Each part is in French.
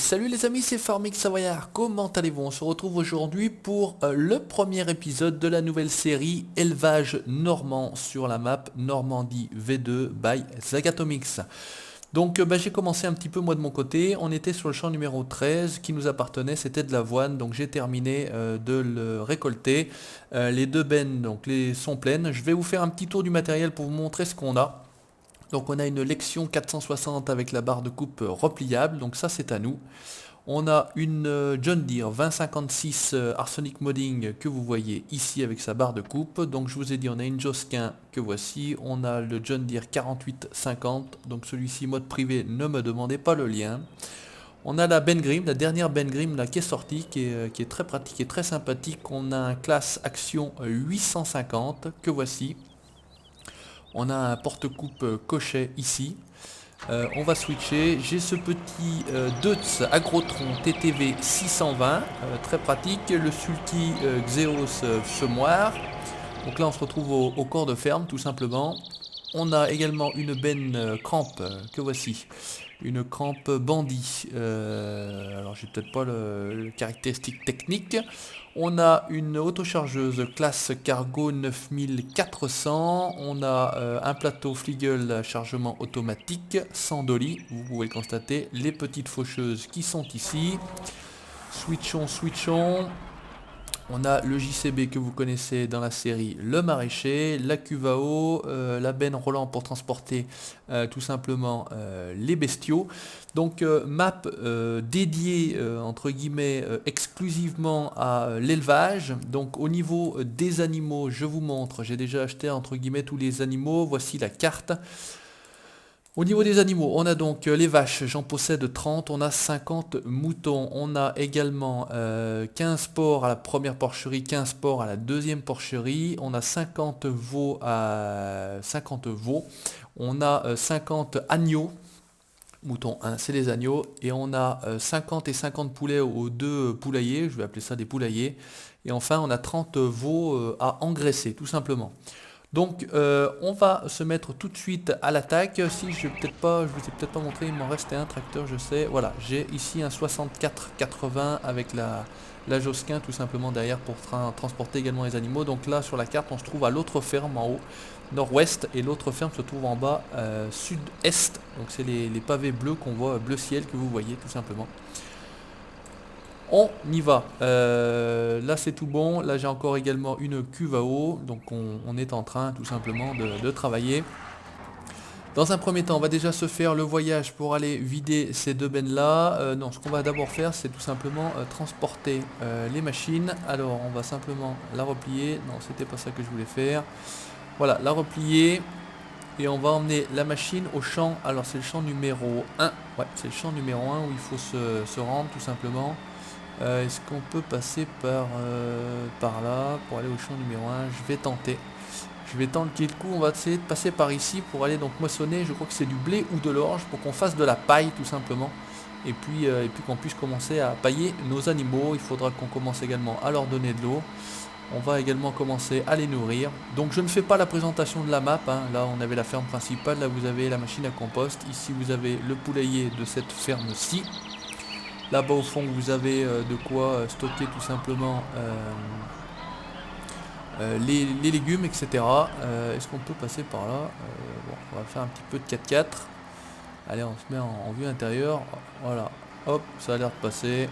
Salut les amis, c'est Farmix Savoyard, comment allez-vous? On se retrouve aujourd'hui pour le premier épisode de la nouvelle série Élevage Normand sur la map Normandie V2 by Zagatomix. Donc j'ai commencé un petit peu moi de mon côté, on était sur le champ numéro 13 qui nous appartenait, c'était de l'avoine, donc j'ai terminé de le récolter. Les deux bennes sont pleines, je vais vous faire un petit tour du matériel pour vous montrer ce qu'on a. Donc on a une Lexion 460 avec la barre de coupe repliable, donc ça c'est à nous. On a une John Deere 2056 Arsenic Modding que vous voyez ici avec sa barre de coupe. Donc je vous ai dit on a une Josquin que voici. On a le John Deere 4850, donc celui-ci mode privé, ne me demandez pas le lien. On a la Ben Grimm, la dernière Ben Grimm là, qui est sortie, qui est très pratique et très sympathique. On a un classe action 850 que voici. On a un porte-coupe Cochet ici. On va switcher. J'ai ce petit Deutz Agrotron TTV 620, très pratique. Le Sulky Xeos Semoir. Donc là on se retrouve au corps de ferme tout simplement. On a également une benne crampe que voici. Une crampe bandit. Alors j'ai peut-être pas le caractéristique technique. On a une autochargeuse classe cargo 9400. On a un plateau Fliegel à chargement automatique sans dolly. Vous pouvez le constater. Les petites faucheuses qui sont ici. Switchons. On a le JCB que vous connaissez dans la série Le Maraîcher, la cuve à eau, la benne Roland pour transporter tout simplement les bestiaux. Donc map dédiée entre guillemets exclusivement à l'élevage. Donc au niveau des animaux, je vous montre, j'ai déjà acheté entre guillemets tous les animaux. Voici la carte. Au niveau des animaux, on a donc les vaches, j'en possède 30, on a 50 moutons, on a également 15 porcs à la première porcherie, 15 porcs à la deuxième porcherie, on a 50 veaux on a 50 agneaux, moutons 1 c'est les agneaux, et on a 50 et 50 poulets aux deux poulaillers, je vais appeler ça des poulaillers, et enfin on a 30 veaux à engraisser tout simplement. Donc on va se mettre tout de suite à l'attaque. Si je vous ai peut-être pas montré, il m'en restait un tracteur, je sais. Voilà, j'ai ici un 64-80 avec la Josquin tout simplement derrière pour transporter également les animaux. Donc là sur la carte on se trouve à l'autre ferme en haut, nord-ouest, et l'autre ferme se trouve en bas, sud-est. Donc c'est les pavés bleus qu'on voit, bleu ciel que vous voyez tout simplement. On y va. Là c'est tout bon. Là j'ai encore également une cuve à eau. Donc on est en train tout simplement de travailler. Dans un premier temps on va déjà se faire le voyage pour aller vider ces deux bennes là. Non, ce qu'on va d'abord faire c'est tout simplement transporter les machines. Alors on va simplement la replier. Non, c'était pas ça que je voulais faire. Voilà, la replier. Et on va emmener la machine au champ. Alors c'est le champ numéro 1. Ouais, c'est le champ numéro 1 où il faut se rendre tout simplement. Est-ce qu'on peut passer par là pour aller au champ numéro 1? Je vais tenter. Je vais tenter le coup. On va essayer de passer par ici pour aller donc moissonner. Je crois que c'est du blé ou de l'orge pour qu'on fasse de la paille tout simplement. Et puis qu'on puisse commencer à pailler nos animaux. Il faudra qu'on commence également à leur donner de l'eau. On va également commencer à les nourrir. Donc je ne fais pas la présentation de la map, hein. Là on avait la ferme principale. Là vous avez la machine à compost. Ici vous avez le poulailler de cette ferme-ci. Là-bas au fond vous avez de quoi stocker tout simplement les légumes, etc. Est-ce qu'on peut passer par là? Bon, on va faire un petit peu de 4x4. Allez, on se met en vue intérieure. Voilà, hop, ça a l'air de passer.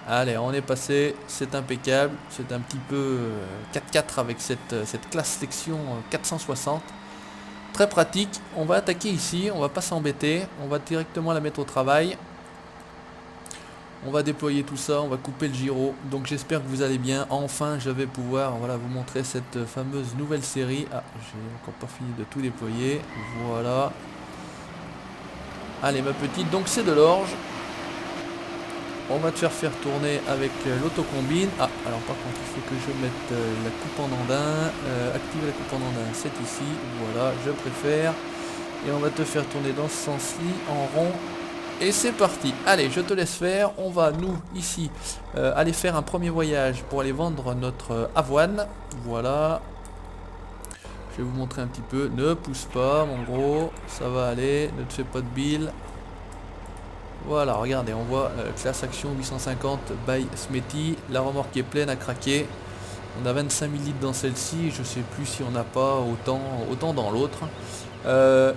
Allez, on est passé, c'est impeccable. C'est un petit peu 4x4 avec cette classe section 460. Très pratique. On va attaquer ici, on va pas s'embêter. On va directement la mettre au travail. On va déployer tout ça, on va couper le gyro. Donc j'espère que vous allez bien. Enfin je vais pouvoir vous montrer cette fameuse nouvelle série. Ah, j'ai encore pas fini de tout déployer. Voilà. Allez ma petite, donc c'est de l'orge. On va te faire tourner avec l'autocombine. Ah, alors par contre il faut que je mette la coupe en andin. Activer la coupe en andin, c'est ici. Voilà, je préfère. Et on va te faire tourner dans ce sens-ci, en rond. Et c'est parti, allez je te laisse faire, on va nous ici aller faire un premier voyage pour aller vendre notre avoine, voilà. Je vais vous montrer un petit peu, ne pousse pas mon gros, ça va aller, ne te fais pas de bile. Voilà, regardez, on voit classe action 850 by Smetty. La remorque est pleine à craquer. On a 25 000 litres dans celle-ci. Je sais plus si on n'a pas autant dans l'autre.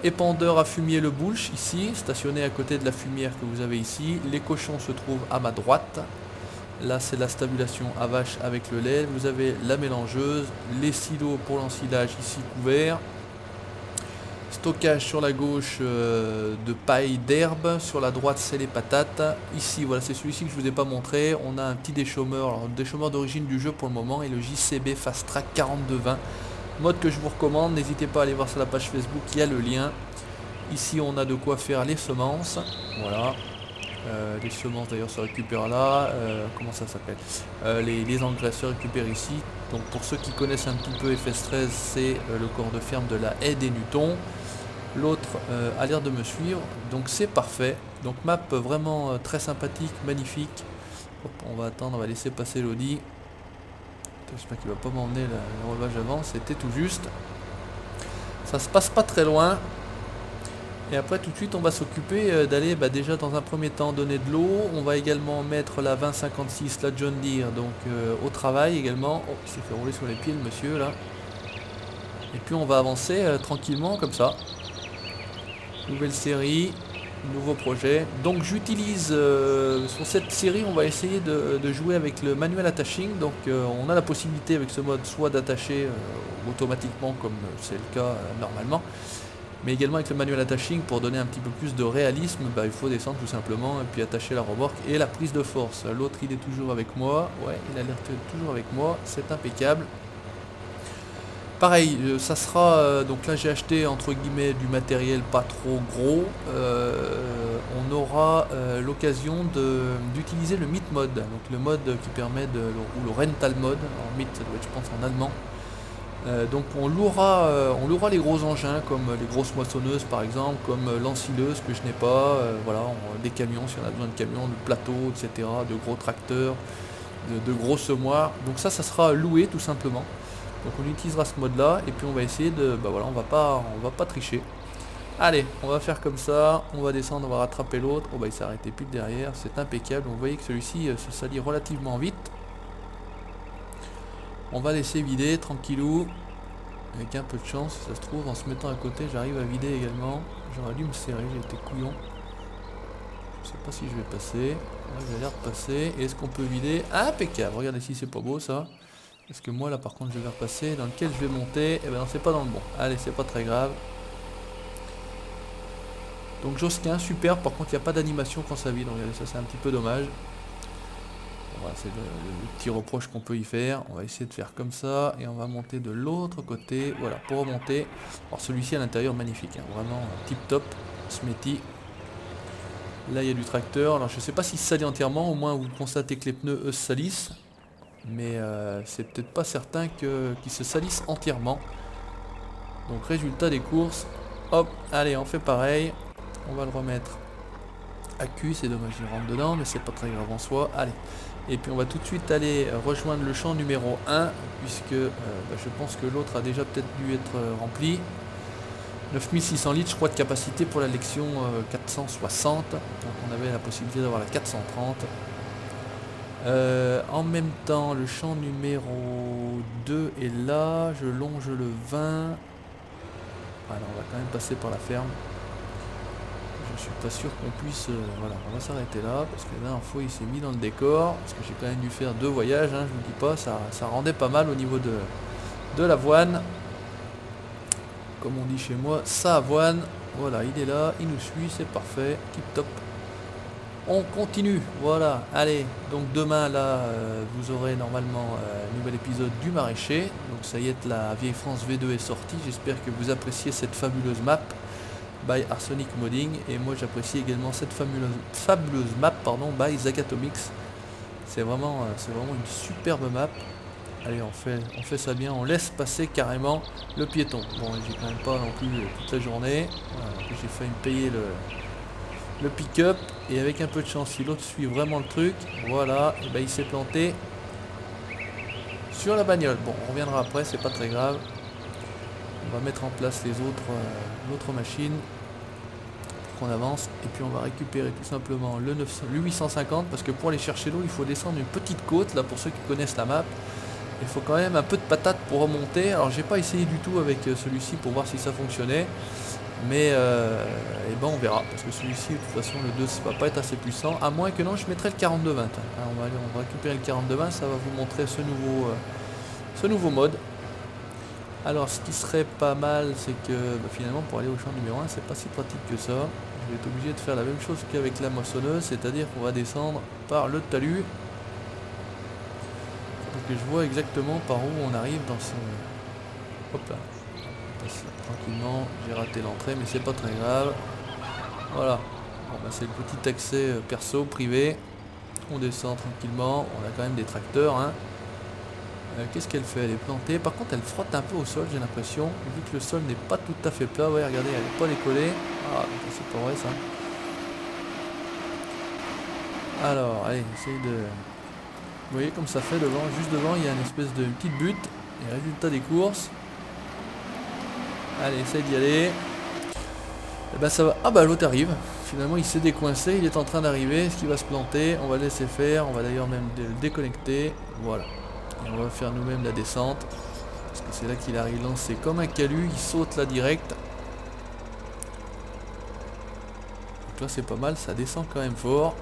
Épandeur à fumier le Bullsh ici, stationné à côté de la fumière que vous avez ici. Les cochons se trouvent à ma droite. Là c'est la stabulation à vache avec le lait. Vous avez la mélangeuse, les silos pour l'ensilage ici couverts. Stockage sur la gauche de paille d'herbe, sur la droite c'est les patates. Ici voilà, c'est celui-ci que je vous ai pas montré. On a un petit déchaumeur, alors déchaumeur d'origine du jeu pour le moment, et le JCB Fast Track 4220. Mode que je vous recommande, n'hésitez pas à aller voir sur la page Facebook, il y a le lien. Ici on a de quoi faire les semences, voilà. Les semences d'ailleurs se récupèrent là, comment ça s'appelle, les engrais se récupèrent ici. Donc pour ceux qui connaissent un petit peu FS13, c'est le corps de ferme de la haie des Newtons. L'autre a l'air de me suivre, donc c'est parfait. Donc map vraiment très sympathique, magnifique. Hop, on va attendre, on va laisser passer l'Audi. J'espère qu'il va pas m'emmener le relevage avant, c'était tout juste. Ça se passe pas très loin. Et après tout de suite on va s'occuper d'aller déjà dans un premier temps donner de l'eau. On va également mettre la 2056, la John Deere, donc au travail également. Oh, il s'est fait rouler sur les pieds le monsieur là. Et puis on va avancer tranquillement comme ça. Nouvelle série, nouveau projet. Donc j'utilise sur cette série, on va essayer de jouer avec le manuel attaching. Donc on a la possibilité avec ce mode soit d'attacher automatiquement comme c'est le cas normalement, mais également avec le manuel attaching pour donner un petit peu plus de réalisme. Il faut descendre tout simplement et puis attacher la remorque et la prise de force. L'autre il est toujours avec moi, ouais, il a l'air toujours avec moi, c'est impeccable. Pareil, ça sera, donc là j'ai acheté entre guillemets du matériel pas trop gros. On aura l'occasion d'utiliser le Meet mode, donc le mode qui permet ou le rental mode, en Meet ça doit être je pense en allemand. Donc on louera les gros engins comme les grosses moissonneuses par exemple, comme l'ensileuse que je n'ai pas, voilà, des camions si on a besoin de camions, de plateaux, etc., de gros tracteurs, de gros semoirs. Donc ça sera loué tout simplement. Donc on utilisera ce mode là et puis on va essayer de, voilà, on va pas tricher. Allez, on va faire comme ça, on va descendre, on va rattraper l'autre. Oh il s'est arrêté plus derrière, c'est impeccable. Vous voyez que celui-ci se salit relativement vite. On va laisser vider tranquillou, avec un peu de chance, ça se trouve en se mettant à côté j'arrive à vider également. J'aurais dû me serrer, j'ai été couillon. Je sais pas si je vais passer. Ouais, j'ai l'air de passer. Et est-ce qu'on peut vider? Impeccable, regardez si c'est pas beau ça. Parce que moi là par contre je vais repasser, dans lequel je vais monter, et non c'est pas dans le bon. Allez, c'est pas très grave. Donc Josquin, super, par contre il n'y a pas d'animation quand ça vide, regardez ça c'est un petit peu dommage. Voilà, c'est le petit reproche qu'on peut y faire. On va essayer de faire comme ça et on va monter de l'autre côté, voilà, pour remonter. Alors celui-ci à l'intérieur magnifique, hein, vraiment tip top, Smetty. Là il y a du tracteur, alors je sais pas s'il se salit entièrement, au moins vous constatez que les pneus eux se salissent. Mais c'est peut-être pas certain qu'ils se salissent entièrement. Donc résultat des courses, hop, allez on fait pareil, on va le remettre à cul, c'est dommage il rentre dedans mais c'est pas très grave en soi, allez. Et puis on va tout de suite aller rejoindre le champ numéro 1 puisque je pense que l'autre a déjà peut-être dû être rempli. 9600 litres je crois de capacité pour la lection 460, donc on avait la possibilité d'avoir la 430. En même temps, le champ numéro 2 est là, je longe le 20. Alors on va quand même passer par la ferme. Je suis pas sûr qu'on puisse... voilà, on va s'arrêter là, parce que la dernière fois il s'est mis dans le décor, parce que j'ai quand même dû faire 2 voyages, hein, je vous dis pas, ça rendait pas mal au niveau de l'avoine. Comme on dit chez moi, ça avoine. Voilà, il est là, il nous suit, c'est parfait, tip top. On continue, voilà, allez, donc demain là vous aurez normalement un nouvel épisode du maraîcher, donc ça y est, la vieille France V2 est sortie, j'espère que vous appréciez cette fabuleuse map by Arsenic Modding, et moi j'apprécie également cette fabuleuse map by Zagatomix, c'est vraiment une superbe map. Allez, on fait ça bien, on laisse passer carrément le piéton, bon j'ai quand même pas non plus toute la journée, voilà, j'ai failli me payer le pick-up, et avec un peu de chance si l'autre suit vraiment le truc, voilà, et il s'est planté sur la bagnole. Bon, on reviendra après, c'est pas très grave, on va mettre en place les autres l'autre machine. qu'on avance. Et puis on va récupérer tout simplement le 850 parce que pour aller chercher l'eau il faut descendre une petite côte. Là pour ceux qui connaissent la map, il faut quand même un peu de patate pour remonter. Alors j'ai pas essayé du tout avec celui-ci pour voir si ça fonctionnait. Mais et ben on verra. Parce que celui-ci de toute façon le 2 ça va pas être assez puissant. À moins que non je mettrai le 42-20. On va récupérer le 42-20. Ça va vous montrer ce nouveau mode. Alors ce qui serait pas mal c'est que finalement pour aller au champ numéro 1 c'est pas si pratique que ça. Je vais être obligé de faire la même chose qu'avec la moissonneuse, c'est-à-dire qu'on va descendre par le talus. Pour que je vois exactement par où on arrive dans ce... Hop là. On passe tranquillement, j'ai raté l'entrée mais c'est pas très grave. Voilà. Bon, bah, c'est le petit accès perso privé. On descend tranquillement, on a quand même des tracteurs hein. Qu'est-ce qu'elle fait? Elle est plantée. Par contre, elle frotte un peu au sol, j'ai l'impression. Vu que le sol n'est pas tout à fait plat. Ouais, regardez, elle n'est pas décollée. Ah, c'est pas vrai ça. Alors, allez, essayez de... Vous voyez comme ça fait devant. Juste devant, il y a une espèce de petite butte. Et résultat des courses. Allez, essaye d'y aller. Et ben ça va. Ah bah l'autre arrive. Finalement, il s'est décoincé. Il est en train d'arriver. Est-ce qu'il va se planter? On va le laisser faire. On va d'ailleurs même le déconnecter. Voilà. Et on va faire nous-mêmes la descente. Parce que c'est là qu'il arrive lancé comme un calu. Il saute là direct. Donc là c'est pas mal. Ça descend quand même fort.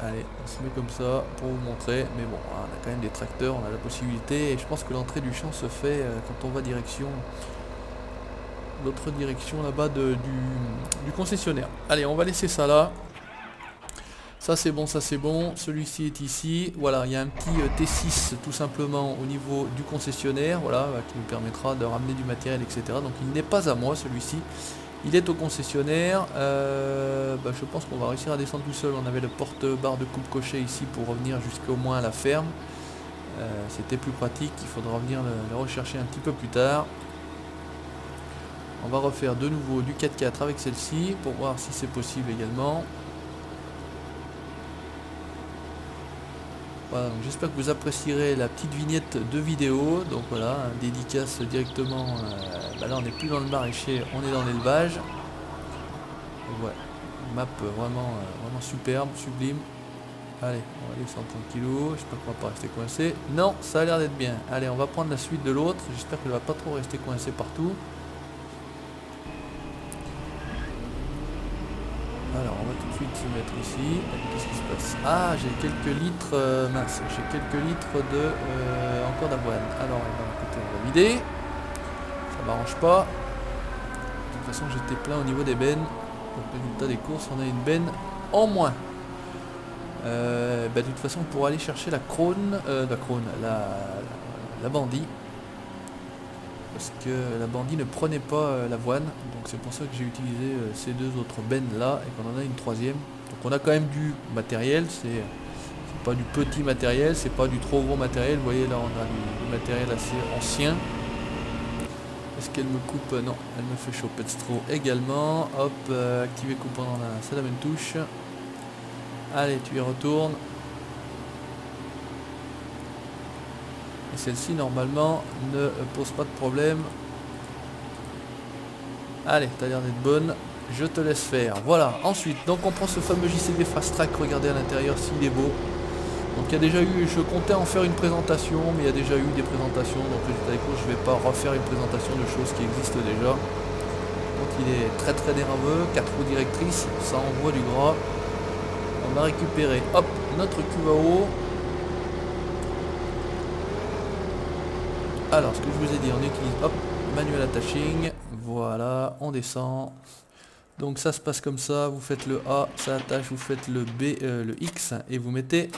Allez, on se met comme ça pour vous montrer. Mais bon, on a quand même des tracteurs. On a la possibilité. Et je pense que l'entrée du champ se fait quand on va direction... l'autre direction là-bas du concessionnaire. Allez, on va laisser ça là. Ça c'est bon, ça c'est bon. Celui-ci est ici. Voilà, il y a un petit T6 tout simplement au niveau du concessionnaire. Voilà, qui nous permettra de ramener du matériel, etc. Donc il n'est pas à moi celui-ci. Il est au concessionnaire. Je pense qu'on va réussir à descendre tout seul. On avait le porte-barre de coupe coché ici pour revenir jusqu'au moins à la ferme. C'était plus pratique. Il faudra venir le rechercher un petit peu plus tard. On va refaire de nouveau du 4x4 avec celle-ci pour voir si c'est possible également. Voilà, j'espère que vous apprécierez la petite vignette de vidéo. Donc voilà, un dédicace directement. Là on n'est plus dans le maraîcher, on est dans l'élevage. Ouais, map vraiment superbe, sublime. Allez, on va descendre tranquillou. J'espère qu'on va pas rester coincé. Non, ça a l'air d'être bien. Allez, on va prendre la suite de l'autre. J'espère qu'elle va pas trop rester coincée partout. Alors on va tout de suite se mettre ici. Qu'est-ce qui se passe? Ah, j'ai quelques litres, mince, j'ai quelques litres de encore d'avoine. Alors écoutez, on va vider. Ça m'arrange pas. De toute façon j'étais plein au niveau des bennes. Donc résultat des courses, on a une benne en moins. De toute façon pour aller chercher la bandit. Parce que la bandit ne prenait pas l'avoine, donc c'est pour ça que j'ai utilisé ces deux autres bennes là et qu'on en a une troisième. Donc on a quand même du matériel, c'est pas du petit matériel, c'est pas du trop gros matériel. Vous voyez là on a du matériel assez ancien. Est-ce qu'elle me coupe? Non, elle me fait choper de straw également. Hop, activer coupon dans c'est la même touche. Allez, tu y retournes. Et celle-ci normalement ne pose pas de problème. Allez, t'as l'air d'être bonne. Je te laisse faire. Voilà, ensuite, donc on prend ce fameux JCB Fast Track. Regardez à l'intérieur s'il est beau. Donc il y a déjà eu, je comptais en faire une présentation, mais il y a déjà eu des présentations. Donc résultat des courses, je ne vais pas refaire une présentation de choses qui existent déjà. Donc il est très très nerveux. 4 roues directrices, ça envoie du gras. On va récupérer, hop, notre cuve à eau. Alors, ce que je vous ai dit, on utilise, hop, manuel attaching, voilà, on descend. Donc ça se passe comme ça, vous faites le A, ça attache, vous faites le B, le X, et vous mettez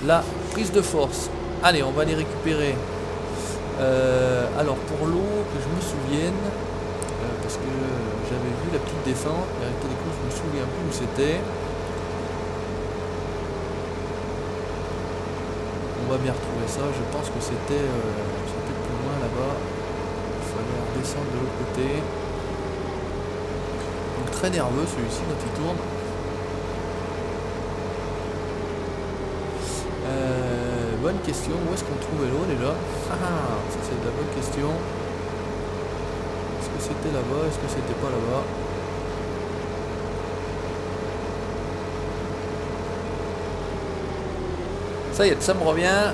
la prise de force. Allez, on va les récupérer. Alors, pour l'eau, que je me souvienne, parce que j'avais vu la petite descente, mais avec les coups, je me souviens plus où c'était. On va bien retrouver ça, je pense que c'était plus loin là-bas. Il fallait redescendre de l'autre côté. Donc très nerveux celui-ci quand il tourne. Bonne question, où est-ce qu'on trouvait l'eau déjà? Ah, ça c'est de la bonne question. Est-ce que c'était là-bas? Est-ce que c'était pas là-bas? Ça y est, ça me revient.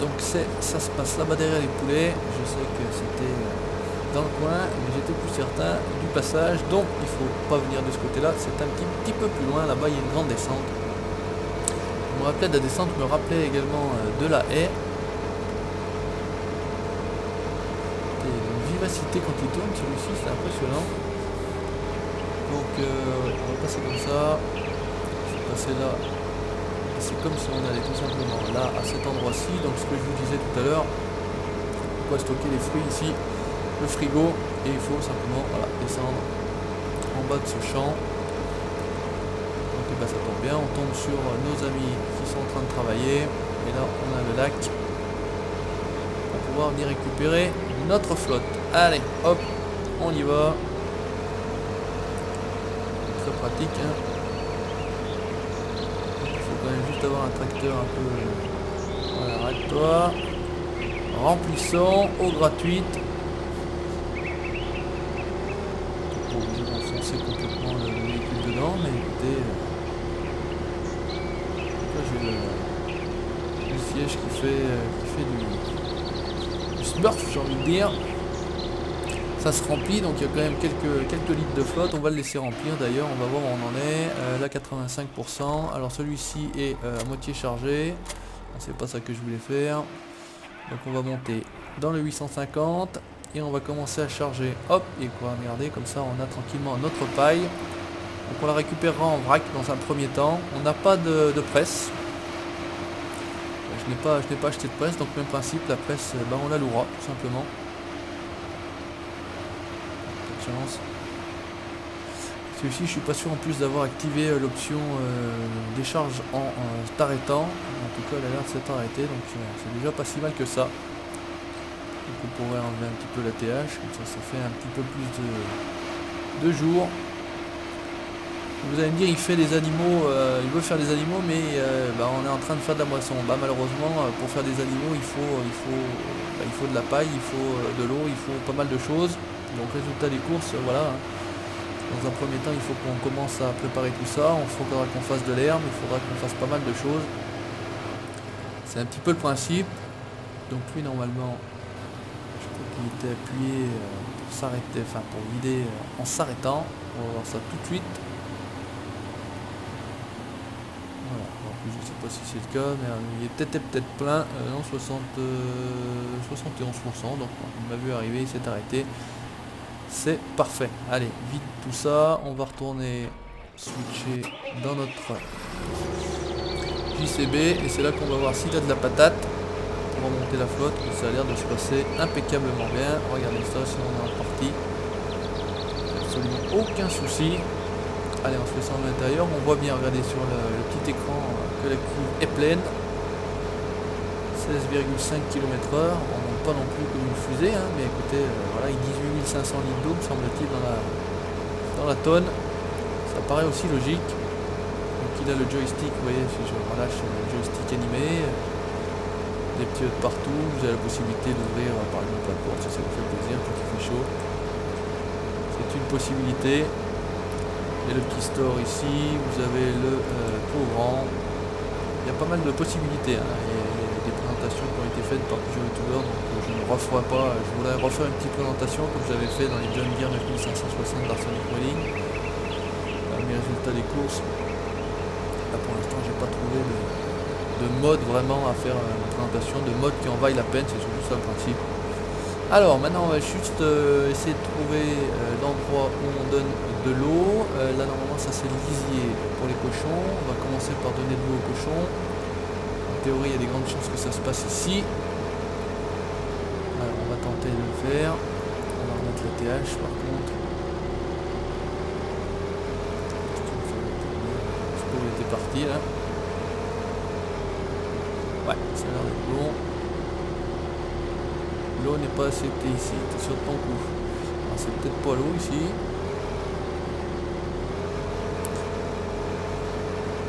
Donc ça se passe là-bas derrière les poulets. Je sais que c'était dans le coin, mais j'étais plus certain du passage. Donc il faut pas venir de ce côté-là. C'est un petit peu plus loin. Là-bas, il y a une grande descente. Je me rappelais de la descente, je me rappelais également de la haie. Et une vivacité quand il tourne, celui-ci, c'est impressionnant. Donc on va passer comme ça. Je vais passer là. C'est comme si on allait tout simplement là à cet endroit-ci. Donc ce que je vous disais tout à l'heure, on va stocker les fruits ici, le frigo, et il faut simplement voilà, descendre en bas de ce champ. Donc bah, ça tombe bien, on tombe sur nos amis qui sont en train de travailler. Et là on a le lac. On va pouvoir venir récupérer notre flotte. Allez, hop, on y va. Très pratique, hein. Quand même juste avoir un tracteur un peu. Voilà, arrête-toi. Remplissons, eau gratuite. Pas obligé d'enfoncer complètement le véhicule dedans, mais écoutez. Là j'ai le siège qui fait du smurf, j'ai envie de dire. Ça se remplit, donc il y a quand même quelques litres de flotte. On va le laisser remplir d'ailleurs, on va voir où on en est. Là 85%. Alors celui-ci est à moitié chargé. C'est pas ça que je voulais faire. Donc on va monter dans le 850 et on va commencer à charger. Hop, et quoi, regardez, comme ça on a tranquillement notre paille. Donc on la récupérera en vrac dans un premier temps. On n'a pas de presse. Je n'ai pas acheté de presse, donc même principe, la presse, ben, on la louera tout simplement. Celui-ci, je suis pas sûr en plus d'avoir activé l'option décharge en t'arrêtant. En tout cas, elle a l'air de s'être arrêtée, donc c'est déjà pas si mal que ça. Donc on pourrait enlever un petit peu la TH, comme ça fait un petit peu plus de jours. Vous allez me dire, il fait des animaux, il veut faire des animaux, mais bah, on est en train de faire de la moisson. Bah, malheureusement, pour faire des animaux, il faut de la paille, il faut de l'eau, il faut pas mal de choses. Donc résultat des courses, voilà. Dans un premier temps, il faut qu'on commence à préparer tout ça. Il faudra qu'on fasse de l'herbe, il faudra qu'on fasse pas mal de choses. C'est un petit peu le principe. Donc lui, normalement, je crois qu'il était appuyé pour s'arrêter, enfin pour vider en s'arrêtant. On va voir ça tout de suite. Voilà. En plus, je ne sais pas si c'est le cas, mais il était peut-être plein. Non, 71%. Donc on m'a vu arriver, il s'est arrêté. C'est parfait. Allez, vite tout ça. On va retourner switcher dans notre JCB. Et c'est là qu'on va voir s'il y a de la patate. On va monter la flotte. Et ça a l'air de se passer impeccablement bien. Regardez ça, si on est en partie. Absolument aucun souci. Allez, on se fait ça en l'intérieur. On voit bien, regardez sur le petit écran que la cuve est pleine. 16,5 km/h, on ne monte pas non plus comme une fusée, hein, mais écoutez, voilà, il dit 8500 litres d'eau, me semble-t-il, dans la tonne. Ça paraît aussi logique. Donc il a le joystick, vous voyez, si je relâche le joystick animé, des petits de partout, vous avez la possibilité d'ouvrir par exemple la porte si ça vous fait plaisir quand il fait chaud. C'est une possibilité. Et le petit store ici, vous avez le programme. Il y a pas mal de possibilités, hein. Des présentations qui ont été faites par plusieurs youtubeurs, donc je ne referai pas. Je voulais refaire une petite présentation comme j'avais fait dans les John Deere 9560 d'Arsenic Welling. Mes résultats des courses. Là pour l'instant j'ai pas trouvé de mode vraiment à faire une présentation, de mode qui en vaille la peine, c'est surtout ça le principe. Alors maintenant on va juste essayer de trouver l'endroit où on donne de l'eau. Là normalement ça c'est le lisier pour les cochons. On va commencer par donner de l'eau aux cochons. En théorie, il y a des grandes chances que ça se passe ici. Alors, on va tenter de le faire. On va remettre le TH par contre. Je peux, il était parti là. Ouais, ça a l'air d'être bon. L'eau n'est pas acceptée ici. T'es sûr de ton coup. Alors, c'est peut-être pas l'eau ici.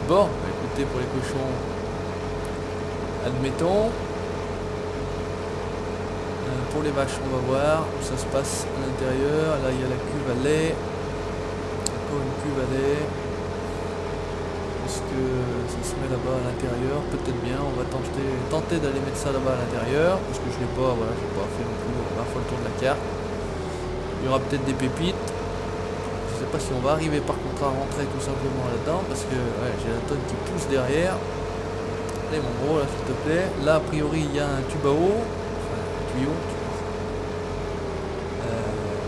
Bon, bah, écoutez, pour les cochons. Admettons. Pour les vaches, on va voir où ça se passe à l'intérieur. Là, il y a la cuve à lait. Encore une cuve à lait. Est-ce que ça se met là-bas à l'intérieur? Peut-être bien, on va tenter d'aller mettre ça là-bas à l'intérieur, parce que je l'ai pas, voilà, j'ai pas fait non plus 20 fois le tour de la carte. Il y aura peut-être des pépites. Je sais pas si on va arriver par contre à rentrer tout simplement là-dedans, parce que ouais, j'ai la tonne qui pousse derrière. Allez mon gros là s'il te plaît. Là a priori il y a un tube à eau, enfin un tuyau.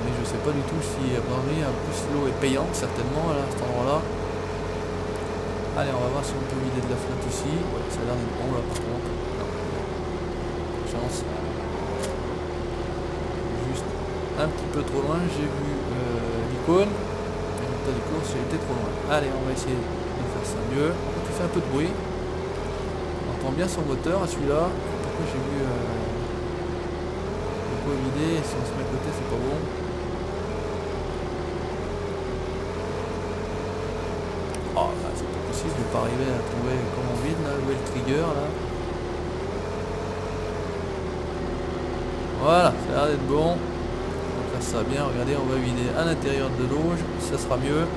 Mais je sais pas du tout si en plus l'eau est payante certainement là, à cet endroit là. Allez, on va voir si on peut vider de la flotte ici. Ouais, ça a l'air d'être bon là par contre. Non. Chance. Juste un petit peu trop loin, j'ai vu l'icône. Résultat des courses, j'ai été trop loin. Allez, on va essayer de faire ça mieux. Tu fais un peu de bruit. On entend bien son moteur à celui-là. Pourquoi j'ai vu le pot vider, si on se met à côté, c'est pas bon. Oh, bah, c'est pas possible, je vais pas arriver à trouver comment on vide là, où est le trigger là. Voilà, ça a l'air d'être bon. On va faire ça bien, regardez, on va vider à l'intérieur de l'auge, ça sera mieux.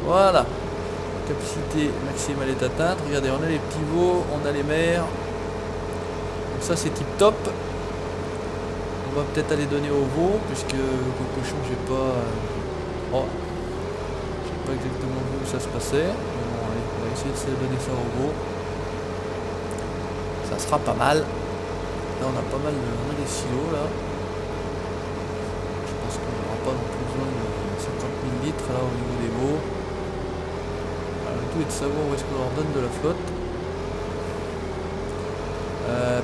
Voilà, capacité maximale est atteinte. Regardez, on a les petits veaux, on a les mers. Donc ça c'est tip top. On va peut-être aller donner au veau, puisque au cochon j'ai pas... Oh, je sais pas exactement où ça se passait. Mais bon, allez, on va essayer de donner ça au veau. Ça sera pas mal. Là on a pas mal on a des silos là. Je pense qu'on n'aura pas non plus besoin de 50 000 litres là au niveau des veaux. Le tout est de savoir où est-ce qu'on leur donne de la flotte.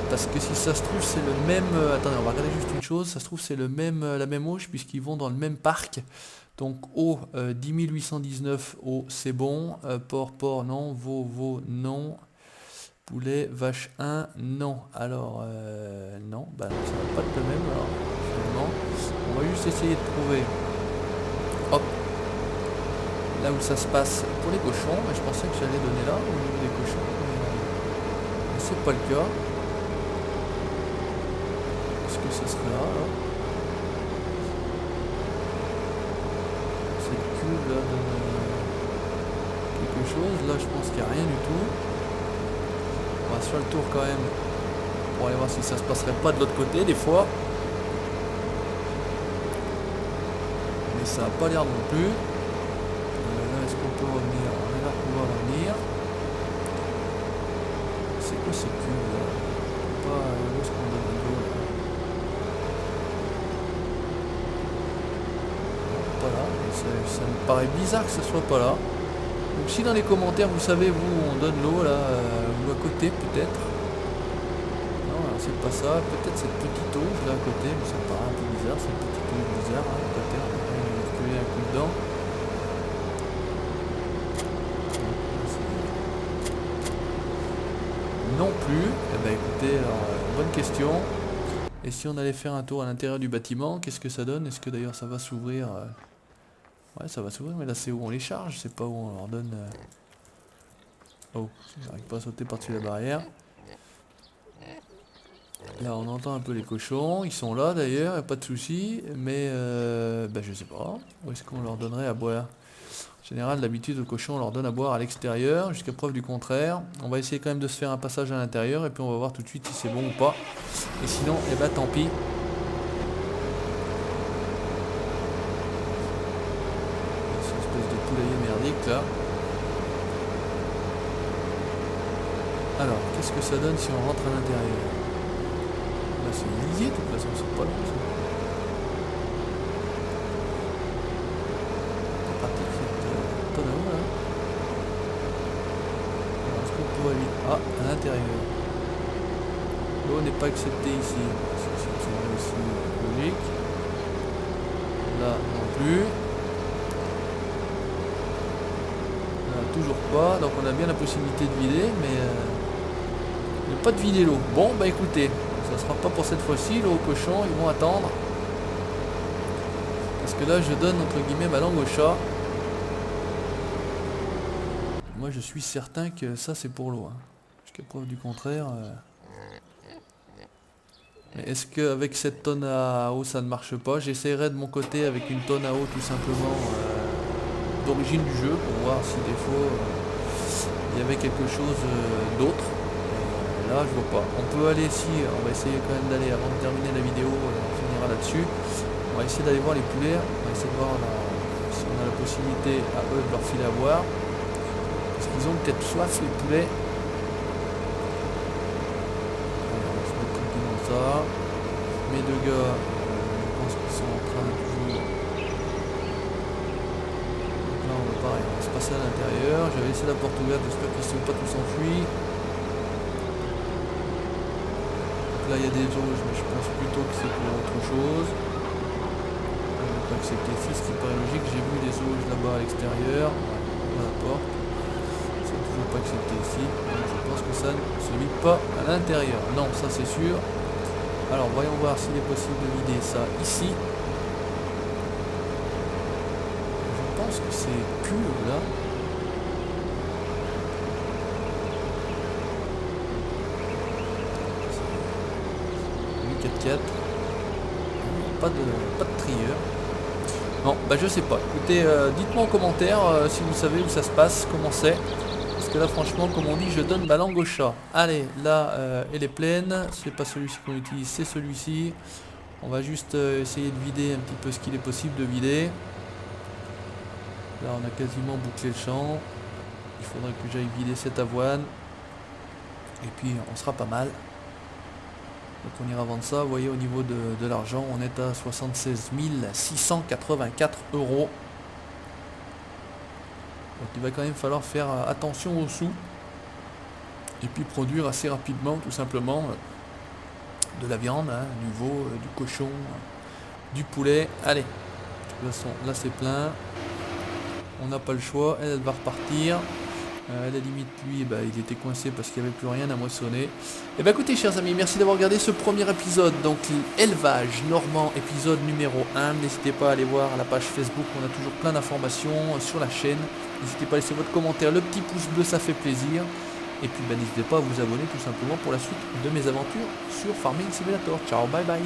Parce que si ça se trouve c'est le même... attendez, on va regarder juste une chose. Ça se trouve c'est le même, la même auge puisqu'ils vont dans le même parc. Donc eau 10 819, eau c'est bon. Porc non. Veau non. Poulet vache 1 non. Alors non, bah non, ça va pas être le même alors finalement. On va juste essayer de trouver. Hop. Là où ça se passe pour les cochons. Je pensais que j'allais donner là au niveau des cochons. Mais c'est pas le cas. Est-ce que ce serait là, Cette cuve là donne quelque chose. Là je pense qu'il n'y a rien du tout. On va se faire le tour quand même pour aller voir si ça se passerait pas de l'autre côté des fois. Mais ça n'a pas l'air non plus. Là est-ce qu'on peut revenir? On va pouvoir revenir. C'est quoi ces cuves là? Où est-ce qu'on donne l'eau là? Pas là. Ça me paraît bizarre que ça soit pas là. Donc si dans les commentaires vous savez vous on donne l'eau là ou à côté peut-être. Non alors c'est pas ça, peut-être cette petite auge là à côté, mais ça me paraît un peu bizarre, cette petite auge bizarre hein, à côté, on va reculer un coup dedans. Non plus, eh ben écoutez, alors bonne question. Et si on allait faire un tour à l'intérieur du bâtiment, qu'est-ce que ça donne? Est-ce que d'ailleurs ça va s'ouvrir? Ouais, ça va s'ouvrir, mais là c'est où on les charge, c'est pas où on leur donne... Oh, j'arrive pas à sauter par-dessus la barrière. Là on entend un peu les cochons, ils sont là d'ailleurs, pas de soucis, mais bah, je sais pas, où est-ce qu'on leur donnerait à boire? En général, d'habitude, aux cochons on leur donne à boire à l'extérieur, jusqu'à preuve du contraire. On va essayer quand même de se faire un passage à l'intérieur, et puis on va voir tout de suite si c'est bon ou pas. Et sinon, eh ben tant pis. Merdique là. Alors, qu'est-ce que ça donne si on rentre à l'intérieur? Là c'est lié de toute façon, c'est pas long ça. C'est pratique cette tonneau là. Alors, est-ce qu'on pourrait vite... Ah, à l'intérieur. L'eau n'est pas acceptée ici. C'est aussi logique. Là non plus. Toujours pas, donc on a bien la possibilité de vider, mais il n'y a pas de vider l'eau. Bon bah écoutez, ça sera pas pour cette fois-ci, l'eau aux cochons, ils vont attendre. Parce que là je donne entre guillemets ma langue au chat. Moi je suis certain que ça c'est pour l'eau. Hein. Jusqu'à preuve du contraire. Mais est-ce qu'avec cette tonne à eau ça ne marche pas? J'essaierai de mon côté avec une tonne à eau tout simplement d'origine du jeu pour voir si des fois il y avait quelque chose d'autre. Là je vois pas. On peut aller ici, on va essayer quand même d'aller avant de terminer la vidéo, on finira là-dessus. On va essayer d'aller voir les poulets, on va essayer de voir si on a la possibilité à eux de leur filer à boire. Parce qu'ils ont peut-être soif les poulets. Alors, on va se mettre tranquillement ça. Mes deux gars, je pense qu'ils sont en train de toujours. Donc là on va pareil, on va se passer à l'intérieur. J'avais laissé la porte ouverte, j'espère qu'ils ne sont pas tous enfuis. Là il y a des jauges, mais je pense plutôt que c'est pour autre chose. On va pas accepter ici, ce qui paraît logique. J'ai vu des jauges là-bas à l'extérieur. À la porte. C'est toujours pas accepté ici. Donc je pense que ça ne se vide pas à l'intérieur. Non, ça c'est sûr. Alors voyons voir s'il est possible de vider ça ici. Je pense que c'est pur là. 4-4. Pas de trieur. Bon, bah je sais pas. Écoutez, dites-moi en commentaire si vous savez où ça se passe, comment c'est. Parce que là, franchement, comme on dit, je donne ma langue au chat. Allez, là, elle est pleine. C'est pas celui-ci qu'on utilise, c'est celui-ci. On va juste essayer de vider un petit peu ce qu'il est possible de vider. Là, on a quasiment bouclé le champ. Il faudrait que j'aille vider cette avoine. Et puis, on sera pas mal. Donc on ira vendre ça. Vous voyez, au niveau de l'argent, on est à 76 684 €. Donc il va quand même falloir faire attention aux sous. Et puis produire assez rapidement, tout simplement, de la viande, hein, du veau, du cochon, du poulet. Allez, de toute façon, là c'est plein. On n'a pas le choix, elle va repartir. À la limite, lui, bah, il était coincé parce qu'il n'y avait plus rien à moissonner. Et bah écoutez, chers amis, merci d'avoir regardé ce premier épisode, donc l'élevage normand, épisode numéro 1. N'hésitez pas à aller voir la page Facebook, on a toujours plein d'informations sur la chaîne. N'hésitez pas à laisser votre commentaire, le petit pouce bleu, ça fait plaisir. Et puis bah, n'hésitez pas à vous abonner tout simplement pour la suite de mes aventures sur Farming Simulator. Ciao, bye bye.